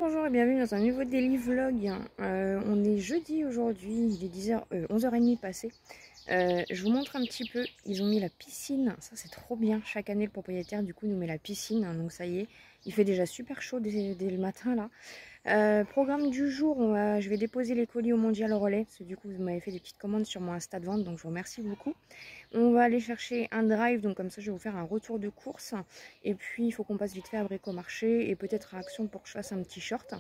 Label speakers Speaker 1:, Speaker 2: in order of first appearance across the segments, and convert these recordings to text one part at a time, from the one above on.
Speaker 1: Bonjour et bienvenue dans un nouveau daily vlog. On est jeudi aujourd'hui, il est 10h, 11h30 passé. Je vous montre un petit peu, ils ont mis la piscine, ça c'est trop bien. Chaque année le propriétaire du coup nous met la piscine, donc ça y est, il fait déjà super chaud dès le matin là. Programme du jour, je vais déposer les colis au Mondial Relais, parce que du coup vous m'avez fait des petites commandes sur mon Insta de vente, donc je vous remercie beaucoup. On va aller chercher un drive, donc comme ça je vais vous faire un retour de course. Et puis il faut qu'on passe vite fait à Bricomarché et peut-être à Action pour que je fasse un petit short.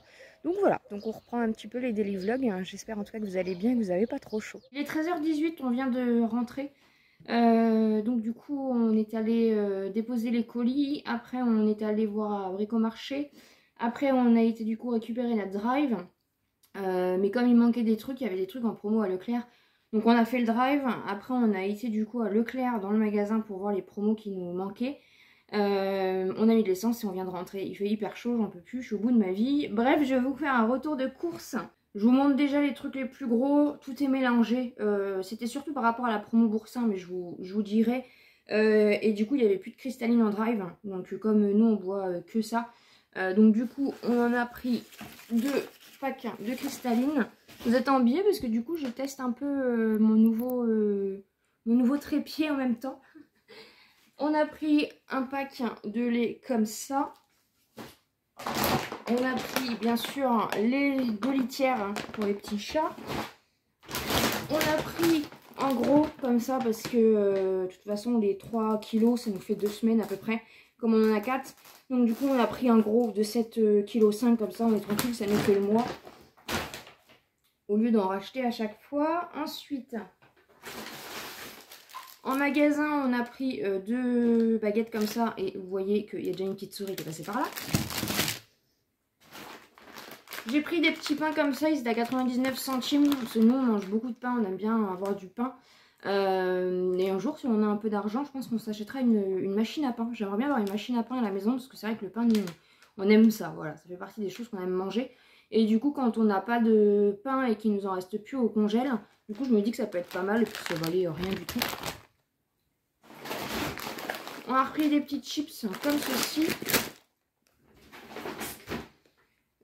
Speaker 1: Donc voilà, donc on reprend un petit peu les daily vlogs. J'espère en tout cas que vous allez bien et que vous n'avez pas trop chaud. Il est 13h18, on vient de rentrer. Donc du coup on est allé déposer les colis. Après on est allé voir à Bricomarché. Après on a été du coup récupérer notre drive. Mais comme il manquait des trucs, il y avait des trucs en promo à Leclerc. Donc on a fait le drive, après on a été du coup à Leclerc dans le magasin pour voir les promos qui nous manquaient. On a mis de l'essence et on vient de rentrer. Il fait hyper chaud, j'en peux plus, je suis au bout de ma vie. Bref, je vais vous faire un retour de course. Je vous montre déjà les trucs les plus gros, tout est mélangé. C'était surtout par rapport à la promo Boursin, mais je vous dirai. Et du coup, il n'y avait plus de cristalline en drive. Donc comme nous, on boit que ça. Donc du coup, on en a pris 2 packs de cristalline. Vous êtes en biais parce que du coup, je teste un peu mon nouveau trépied en même temps. On a pris un pack de lait comme ça. On a pris bien sûr les 2 litières pour les petits chats. On a pris en gros comme ça parce que de toute façon les 3 kilos ça nous fait 2 semaines à peu près. Comme on en a 4. Donc du coup on a pris un gros de 7,5 kg comme ça, on est tranquille, ça nous fait le mois. Au lieu d'en racheter à chaque fois. Ensuite, en magasin, on a pris 2 baguettes comme ça. Et vous voyez qu'il y a déjà une petite souris qui est passée par là. J'ai pris des petits pains comme ça, ils étaient à 99 centimes. Parce que nous, on mange beaucoup de pain, on aime bien avoir du pain. Et un jour, si on a un peu d'argent, je pense qu'on s'achètera une machine à pain. J'aimerais bien avoir une machine à pain à la maison parce que c'est vrai que le pain, nous, on aime ça. Voilà, ça fait partie des choses qu'on aime manger. Et du coup, quand on n'a pas de pain et qu'il nous en reste plus au congèle, du coup, je me dis que ça peut être pas mal. Et puis, ça valait rien du tout. On a repris des petites chips comme ceci.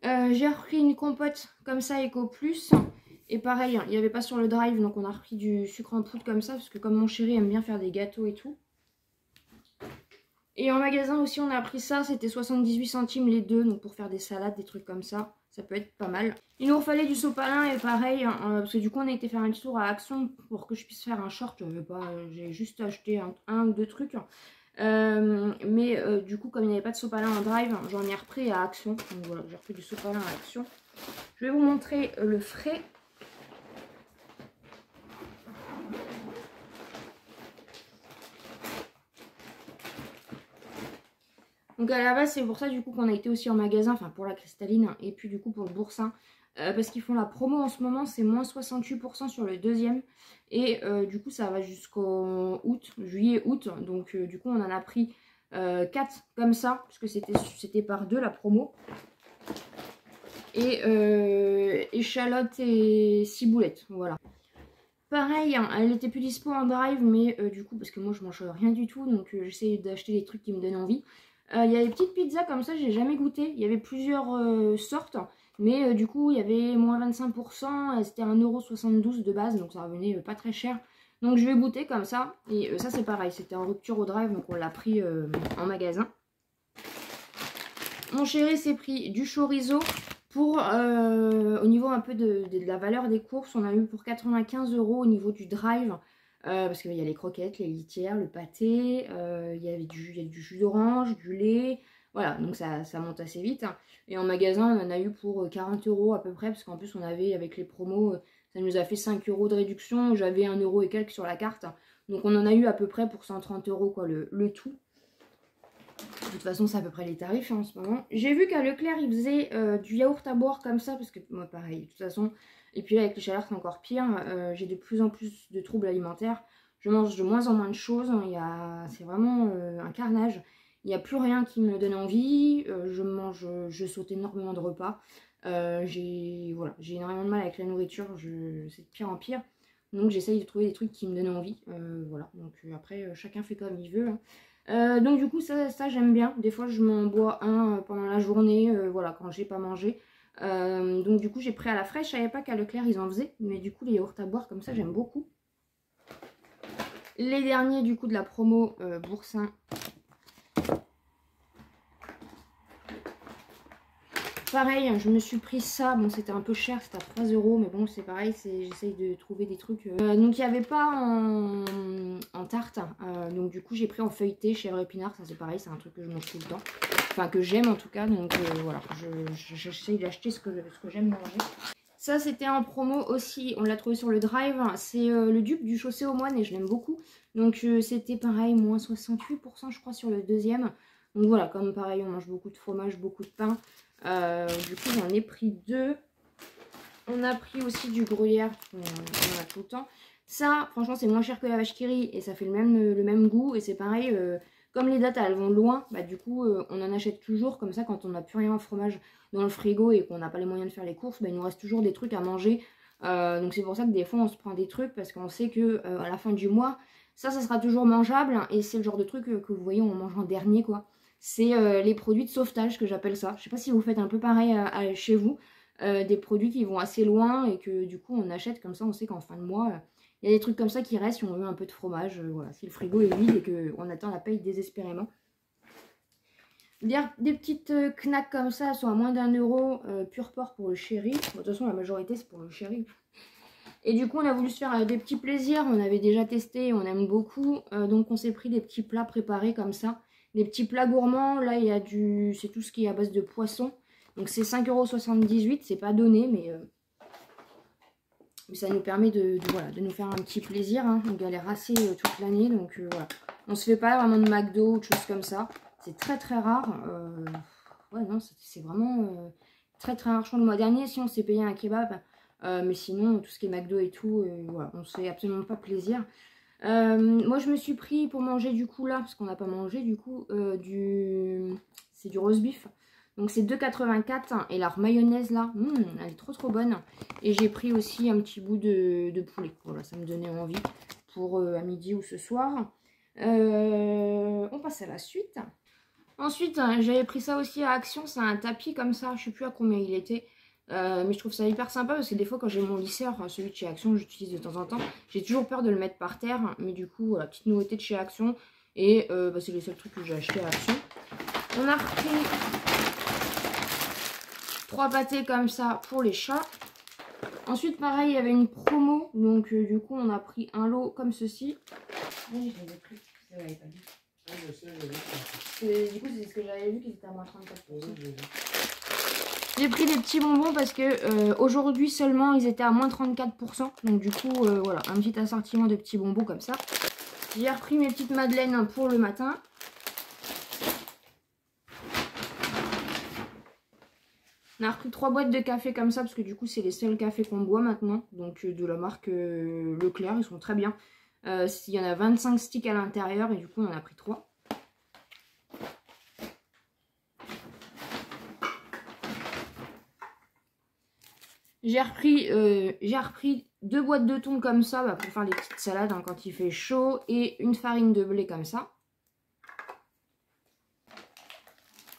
Speaker 1: J'ai repris une compote comme ça, Eco Plus. Et pareil, il n'y avait pas sur le drive, donc on a repris du sucre en poudre comme ça, parce que comme mon chéri aime bien faire des gâteaux et tout. Et en magasin aussi, on a pris ça, c'était 78 centimes les 2, donc pour faire des salades, des trucs comme ça, ça peut être pas mal. Il nous fallait du sopalin et pareil, parce que du coup on a été faire un petit tour à Action pour que je puisse faire un short. J'ai juste acheté un ou 2 trucs. Du coup, comme il n'y avait pas de sopalin en drive, j'en ai repris à Action. Donc voilà, j'ai repris du sopalin à Action. Je vais vous montrer le frais. Donc à la base, c'est pour ça du coup qu'on a été aussi en magasin, enfin pour la cristalline et puis du coup pour le boursin. Parce qu'ils font la promo en ce moment, c'est moins 68% sur le deuxième. Et du coup ça va jusqu'au août, juillet-août. Donc du coup on en a pris 4 comme ça, puisque c'était par 2 la promo. Et échalote et ciboulettes, voilà. Pareil, hein, elle était plus dispo en drive, mais du coup, parce que moi je mange rien du tout, donc j'essaie d'acheter des trucs qui me donnent envie. Il y a des petites pizzas comme ça, j'ai jamais goûté. Il y avait plusieurs sortes, mais du coup, il y avait moins 25%, c'était 1,72 € de base, donc ça revenait pas très cher. Donc je vais goûter comme ça, et ça c'est pareil, c'était en rupture au drive, donc on l'a pris en magasin. Mon chéri s'est pris du chorizo. Pour, au niveau un peu de la valeur des courses, on a eu pour 95 € au niveau du drive. Parce qu'il y a les croquettes, les litières, le pâté, il y a du jus d'orange, du lait. Voilà, donc ça monte assez vite. Et en magasin, on en a eu pour 40 € à peu près. Parce qu'en plus, on avait, avec les promos, ça nous a fait 5 € de réduction. J'avais 1 € et quelques sur la carte. Donc on en a eu à peu près pour 130 € quoi, le tout. De toute façon, c'est à peu près les tarifs en ce moment. J'ai vu qu'à Leclerc, ils faisaient du yaourt à boire comme ça. Parce que moi, pareil, de toute façon. Et puis là, avec les chaleurs, c'est encore pire. J'ai de plus en plus de troubles alimentaires. Je mange de moins en moins de choses. C'est vraiment un carnage. Il n'y a plus rien qui me donne envie. Je saute énormément de repas. J'ai énormément de mal avec la nourriture. C'est de pire en pire. Donc j'essaye de trouver des trucs qui me donnent envie. Voilà. Donc après, chacun fait comme il veut. Hein. Donc du coup ça j'aime bien. Des fois je m'en bois un pendant la journée, voilà, quand j'ai pas mangé. Donc du coup j'ai pris à la fraîche. Je savais pas qu'à Leclerc ils en faisaient, mais du coup les yaourts à boire comme ça j'aime beaucoup. Les derniers du coup de la promo Boursin. Pareil, je me suis pris ça, bon c'était un peu cher, c'était à 3 €, mais bon c'est pareil, j'essaye de trouver des trucs. Donc il n'y avait pas en tarte, donc du coup j'ai pris en feuilleté chèvre épinard, ça c'est pareil, c'est un truc que je mange tout le temps. Enfin que j'aime en tout cas, donc voilà, j'essaye d'acheter ce que j'aime manger. Ça c'était en promo aussi, on l'a trouvé sur le Drive, c'est le dupe du chaussé aux moines et je l'aime beaucoup. Donc c'était pareil, moins 68% je crois sur le deuxième. Donc voilà, comme pareil on mange beaucoup de fromage, beaucoup de pain. Du coup j'en ai pris 2. On a pris aussi du gruyère, on a tout le temps. Ça franchement c'est moins cher que la vache qui rit et ça fait le même goût. Et c'est pareil, comme les dates elles vont loin, bah du coup on en achète toujours. Comme ça quand on n'a plus rien en fromage dans le frigo et qu'on n'a pas les moyens de faire les courses, bah, il nous reste toujours des trucs à manger. Donc c'est pour ça que des fois on se prend des trucs parce qu'on sait que à la fin du mois ça sera toujours mangeable. Et c'est le genre de truc que vous voyez on mange en dernier quoi. C'est les produits de sauvetage que j'appelle ça. Je sais pas si vous faites un peu pareil chez vous. Des produits qui vont assez loin et que du coup on achète comme ça. On sait qu'en fin de mois, il y a des trucs comme ça qui restent si on veut un peu de fromage. Voilà, si le frigo est vide et qu'on attend la paye désespérément. Des petites knacks comme ça, elles sont à moins d'1 €. Pur porc pour le chéri. Bon, de toute façon la majorité c'est pour le chéri. Et du coup on a voulu se faire des petits plaisirs. On avait déjà testé, on aime beaucoup. Donc on s'est pris des petits plats préparés comme ça. Des petits plats gourmands, là il y a c'est tout ce qui est à base de poisson. Donc c'est 5,78 €, c'est pas donné, mais ça nous permet voilà, de nous faire un petit plaisir. Hein. On galère assez toute l'année, donc voilà. On se fait pas vraiment de McDo ou de choses comme ça. C'est très très rare. Ouais non, c'est vraiment très très rare. Je crois le mois dernier, si on s'est payé un kebab, mais sinon tout ce qui est McDo et tout, voilà, on se fait absolument pas plaisir. Moi je me suis pris pour manger du coup là, parce qu'on n'a pas mangé du coup, c'est du roast beef. Donc c'est 2,84 et leur mayonnaise là, elle est trop trop bonne. Et j'ai pris aussi un petit bout de poulet, voilà ça me donnait envie pour à midi ou ce soir. On passe à la suite. Ensuite j'avais pris ça aussi à Action, c'est un tapis comme ça, je sais plus à combien il était. Mais je trouve ça hyper sympa parce que des fois quand j'ai mon lisseur, celui de chez Action, j'utilise de temps en temps, j'ai toujours peur de le mettre par terre. Mais du coup, voilà, petite nouveauté de chez Action. Et bah, c'est les seuls trucs que j'ai acheté à Action. On a repris 3 pâtés comme ça pour les chats. Ensuite, pareil, il y avait une promo. Donc du coup, on a pris un lot comme ceci. Oui, je l'avais pris. C'est vrai, pas dit. Ah, je sais, du coup, c'est ce que j'avais vu qu'ils étaient à moins 34%. J'ai pris des petits bonbons parce que aujourd'hui seulement ils étaient à moins 34%. Donc du coup voilà, un petit assortiment de petits bonbons comme ça. J'ai repris mes petites madeleines pour le matin. On a repris 3 boîtes de café comme ça parce que du coup c'est les seuls cafés qu'on boit maintenant. Donc de la marque Leclerc, ils sont très bien. Il y en a 25 sticks à l'intérieur et du coup on en a pris 3. J'ai repris 2 boîtes de thon comme ça bah, pour faire les petites salades hein, quand il fait chaud. Et une farine de blé comme ça.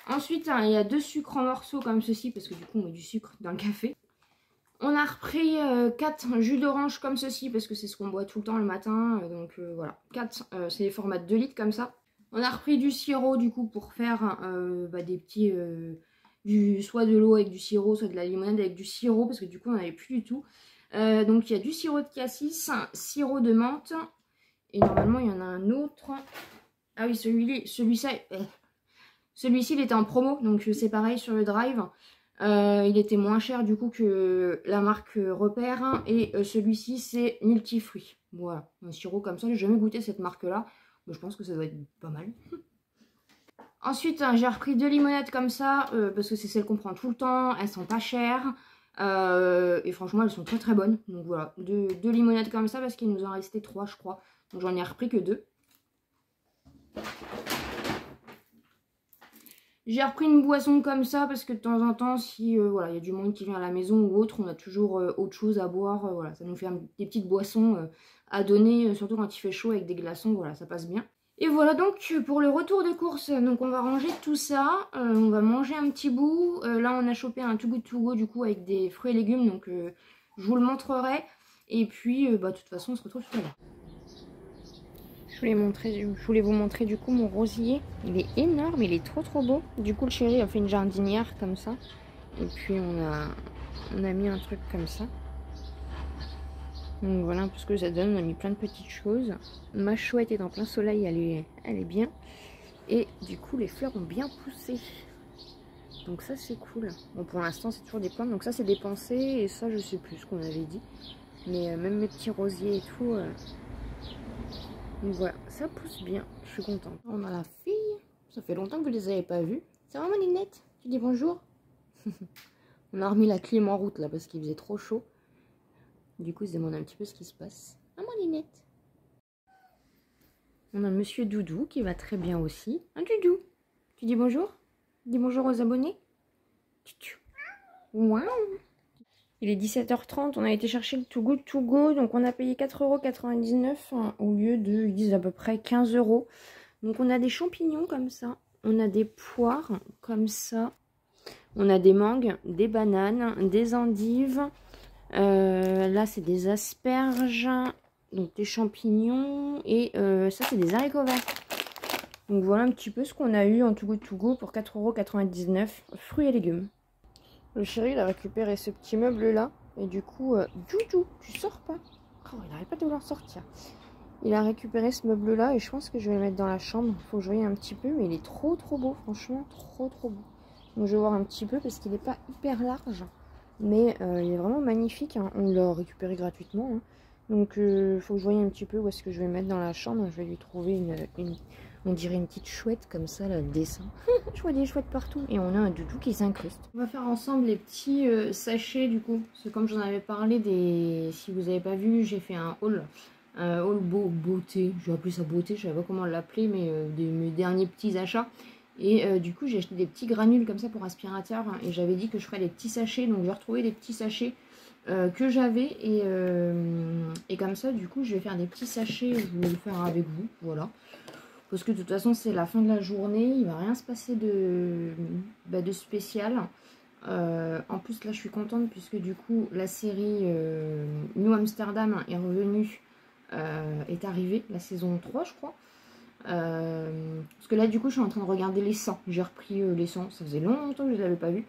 Speaker 1: Ensuite, hein, il y a 2 sucres en morceaux comme ceci. Parce que du coup, on met du sucre dans le café. On a repris 4 jus d'orange comme ceci. Parce que c'est ce qu'on boit tout le temps le matin. Donc voilà, 4, c'est les formats de 2 litres comme ça. On a repris du sirop du coup pour faire bah, des petits... soit de l'eau avec du sirop, soit de la limonade avec du sirop, parce que du coup on n'avait plus du tout. Donc il y a du sirop de cassis, sirop de menthe, et normalement il y en a un autre. Ah oui, celui-ci il était en promo, donc c'est pareil sur le Drive. Il était moins cher du coup que la marque Repère, et celui-ci c'est multifruits. Voilà, un sirop comme ça, j'ai jamais goûté cette marque-là, mais je pense que ça doit être pas mal. Ensuite, j'ai repris 2 limonades comme ça, parce que c'est celles qu'on prend tout le temps, elles sont pas chères, et franchement elles sont très très bonnes. Donc voilà, 2 limonades comme ça, parce qu'il nous en restait 3 je crois, donc j'en ai repris que 2. J'ai repris une boisson comme ça, parce que de temps en temps, si voilà, il y a du monde qui vient à la maison ou autre, on a toujours autre chose à boire, voilà, ça nous fait des petites boissons à donner, surtout quand il fait chaud avec des glaçons, voilà, ça passe bien. Et voilà donc pour le retour de course, donc on va ranger tout ça, on va manger un petit bout. Là on a chopé un Too Good To Go du coup avec des fruits et légumes, donc je vous le montrerai. Et puis de toute façon on se retrouve tout à l'heure. Je voulais vous montrer du coup mon rosier. Il est énorme, il est trop beau. Du coup le chéri a fait une jardinière comme ça. Et puis on a mis un truc comme ça. Donc voilà un peu ce que ça donne, on a mis plein de petites choses. Ma chouette est en plein soleil, elle est bien. Et du coup les fleurs ont bien poussé. Donc ça c'est cool. Bon pour l'instant c'est toujours des plantes, donc ça c'est dépensé. Et ça je sais plus ce qu'on avait dit. Mais même mes petits rosiers et tout. Donc voilà, ça pousse bien, je suis contente. On a la fille, ça fait longtemps que vous les avez pas vues. Ça va Malinette? Tu dis bonjour? On a remis la clim en route là parce qu'il faisait trop chaud. Du coup, ils se demandent un petit peu ce qui se passe. Ah, Malinette. On a Monsieur Doudou qui va très bien aussi. Un Doudou. Tu dis bonjour? Dis bonjour aux abonnés. Waouh. Il est 17h30, on a été chercher le Too Good To Go. Donc on a payé 4,99 € hein, au lieu de, ils disent à peu près 15 €. Donc on a des champignons comme ça. On a des poires comme ça. On a des mangues, des bananes, des endives. Là, c'est des asperges, donc des champignons. Et ça, c'est des haricots verts. Donc voilà un petit peu ce qu'on a eu en Too Good To Go pour 4,99 €, fruits et légumes. Le chéri, il a récupéré ce petit meuble-là. Et du coup, Doudou, tu sors pas. Oh, il n'arrête pas de vouloir sortir. Il a récupéré ce meuble-là et je pense que je vais le mettre dans la chambre. Il faut que je voie un petit peu, mais il est trop beau, franchement, trop beau. Donc je vais voir un petit peu parce qu'il n'est pas hyper large. Mais il est vraiment magnifique, hein. On l'a récupéré gratuitement. Hein. Donc il faut que je voie un petit peu où est-ce que je vais mettre dans la chambre. Je vais lui trouver on dirait une petite chouette comme ça, là, le dessin. Je vois des chouettes partout. Et on a un Doudou qui s'incruste. On va faire ensemble les petits sachets du coup. Parce que comme j'en avais parlé, si vous n'avez pas vu, j'ai fait un haul. Haul beauté. Je vais appeler ça beauté, je ne sais pas comment l'appeler, mais mes derniers petits achats. Et du coup, j'ai acheté des petits granules comme ça pour aspirateur. Et j'avais dit que je ferais des petits sachets. Donc, je vais retrouver des petits sachets que j'avais. Et comme ça, du coup, je vais faire des petits sachets. Je vais le faire avec vous. Voilà. Parce que de toute façon, c'est la fin de la journée. Il ne va rien se passer de spécial. En plus, là, je suis contente puisque du coup, la série New Amsterdam est revenue. Est arrivée. La saison 3, je crois. Parce que là du coup je suis en train de regarder les 100. J'ai repris les 100, ça faisait longtemps que je ne les avais pas vus.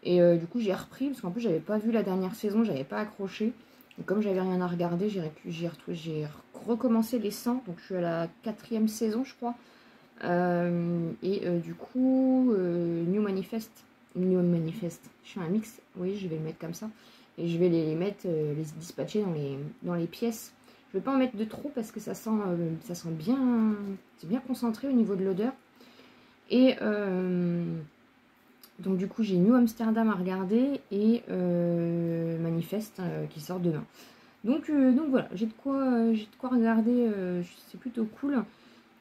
Speaker 1: Et du coup j'ai repris parce qu'en plus j'avais pas vu la dernière saison, j'avais pas accroché. Et comme j'avais rien à regarder, j'ai recommencé les 100. Donc je suis à la 4e saison je crois. Du coup New Manifest, je fais un mix, oui je vais le mettre comme ça. Et je vais les mettre, les dispatcher dans les pièces. Je ne vais pas en mettre de trop parce que ça sent bien, c'est bien concentré au niveau de l'odeur. Et donc du coup j'ai New Amsterdam à regarder et Manifest qui sort demain. Donc voilà, j'ai de quoi regarder, c'est plutôt cool.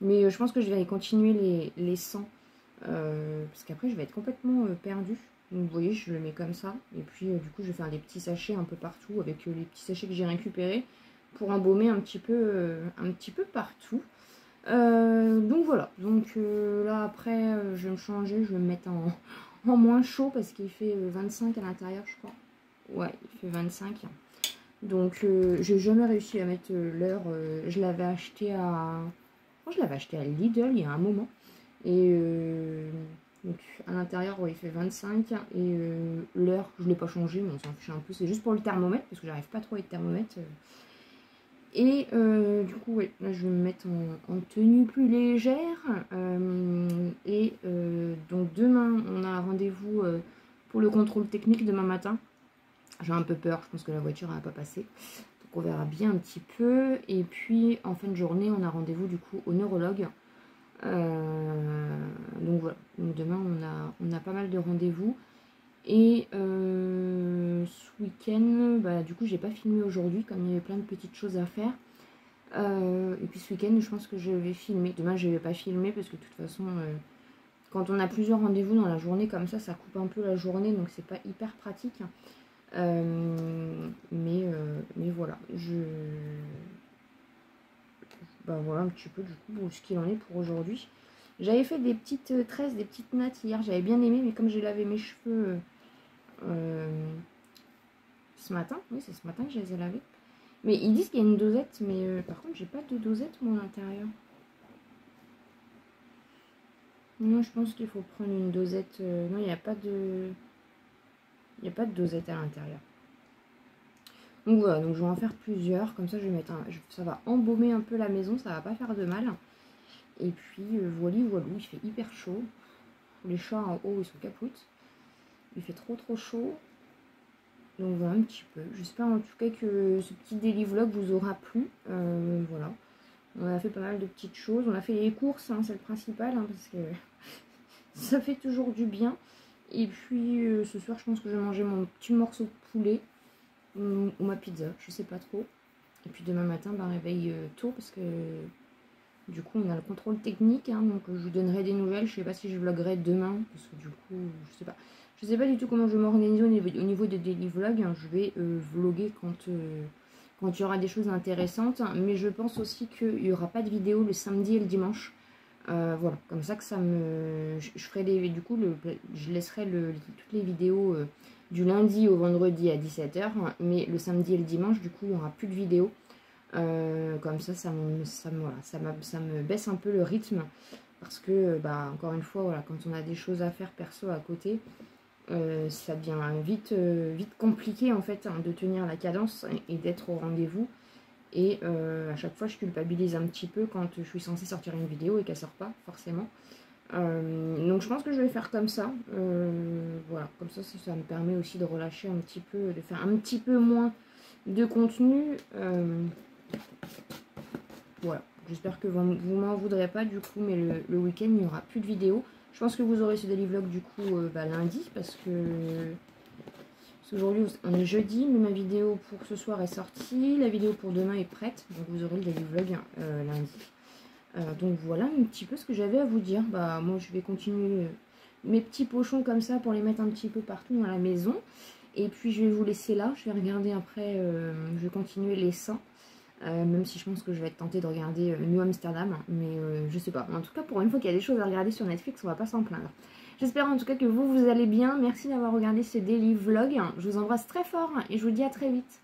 Speaker 1: Mais je pense que je vais aller continuer les 100 parce qu'après je vais être complètement perdue. Donc vous voyez, je le mets comme ça. Et puis du coup je vais faire des petits sachets un peu partout avec les petits sachets que j'ai récupérés. Pour embaumer un petit peu partout. Donc voilà. Donc là après je vais me changer. Je vais me mettre en moins chaud parce qu'il fait 25 à l'intérieur je crois. Ouais il fait 25. Donc j'ai jamais réussi à mettre l'heure. Je l'avais acheté à... Je l'avais acheté à Lidl il y a un moment. Et donc à l'intérieur ouais, il fait 25. Et l'heure je ne l'ai pas changé. Mais on s'en fiche un peu. C'est juste pour le thermomètre parce que j'arrive pas trop avec le thermomètre. Et du coup, ouais, là, je vais me mettre en tenue plus légère. Donc demain, on a rendez-vous pour le contrôle technique demain matin. J'ai un peu peur, je pense que la voiture n'a pas passé. Donc on verra bien un petit peu. Et puis en fin de journée, on a rendez-vous du coup au neurologue. Donc voilà, donc demain on a pas mal de rendez-vous. Et ce week-end, du coup j'ai pas filmé aujourd'hui comme il y avait plein de petites choses à faire. Et puis ce week-end je pense que je vais filmer. Demain je vais pas filmer parce que de toute façon quand on a plusieurs rendez-vous dans la journée comme ça coupe un peu la journée donc c'est pas hyper pratique. Mais voilà, bah voilà un petit peu du coup ce qu'il en est pour aujourd'hui. J'avais fait des petites tresses, des petites nattes hier, j'avais bien aimé, mais comme j'ai lavé mes cheveux ce matin, oui c'est ce matin que je les ai lavés. Mais ils disent qu'il y a une dosette, mais par contre j'ai pas de dosette moi à l'intérieur. Non, je pense qu'il faut prendre une dosette. Non, il n'y a pas de. Il n'y a pas de dosette à l'intérieur. Donc voilà, donc je vais en faire plusieurs. Comme ça, je vais mettre ça va embaumer un peu la maison, ça va pas faire de mal. Et puis voilà, voilà, il fait hyper chaud. Les chats en haut, ils sont capoutes. Il fait trop chaud. Donc voilà un petit peu. J'espère en tout cas que ce petit daily vlog vous aura plu. Voilà. On a fait pas mal de petites choses. On a fait les courses, hein, c'est le principal, hein, parce que ça fait toujours du bien. Et puis ce soir, je pense que je vais manger mon petit morceau de poulet ou ma pizza, je sais pas trop. Et puis demain matin, bah, réveil tôt parce que du coup, on a le contrôle technique. Hein, donc je vous donnerai des nouvelles. Je sais pas si je vloguerai demain parce que du coup, je sais pas. Je sais pas du tout comment je vais m'organiser au niveau des daily vlogs. Hein. Je vais vlogger quand il y aura des choses intéressantes. Mais je pense aussi qu'il n'y aura pas de vidéo le samedi et le dimanche. Voilà, comme ça que ça me... Je ferai du coup, je laisserai toutes les vidéos du lundi au vendredi à 17 h. Mais le samedi et le dimanche, du coup, il n'y aura plus de vidéos. Comme ça me baisse un peu le rythme. Parce que, bah, encore une fois, voilà, quand on a des choses à faire perso à côté, ça devient vite compliqué, en fait, hein, de tenir la cadence et d'être au rendez-vous. Et à chaque fois, je culpabilise un petit peu quand je suis censée sortir une vidéo et qu'elle sort pas, forcément. Donc je pense que je vais faire comme ça. Voilà, comme ça me permet aussi de relâcher un petit peu, de faire un petit peu moins de contenu. Voilà, j'espère que vous m'en voudrez pas du coup, mais le week-end, il n'y aura plus de vidéos. Je pense que vous aurez ce daily vlog du coup lundi, parce que... Aujourd'hui, on est jeudi, mais ma vidéo pour ce soir est sortie. La vidéo pour demain est prête. Donc vous aurez le daily vlog lundi. Donc voilà un petit peu ce que j'avais à vous dire. Bah moi je vais continuer mes petits pochons comme ça pour les mettre un petit peu partout dans la maison. Et puis je vais vous laisser là. Je vais regarder après, je vais continuer les seins. Même si je pense que je vais être tentée de regarder New Amsterdam. Mais je sais pas. En tout cas, pour une fois qu'il y a des choses à regarder sur Netflix, on va pas s'en plaindre. J'espère en tout cas que vous allez bien. Merci d'avoir regardé ce daily vlog. Je vous embrasse très fort et je vous dis à très vite.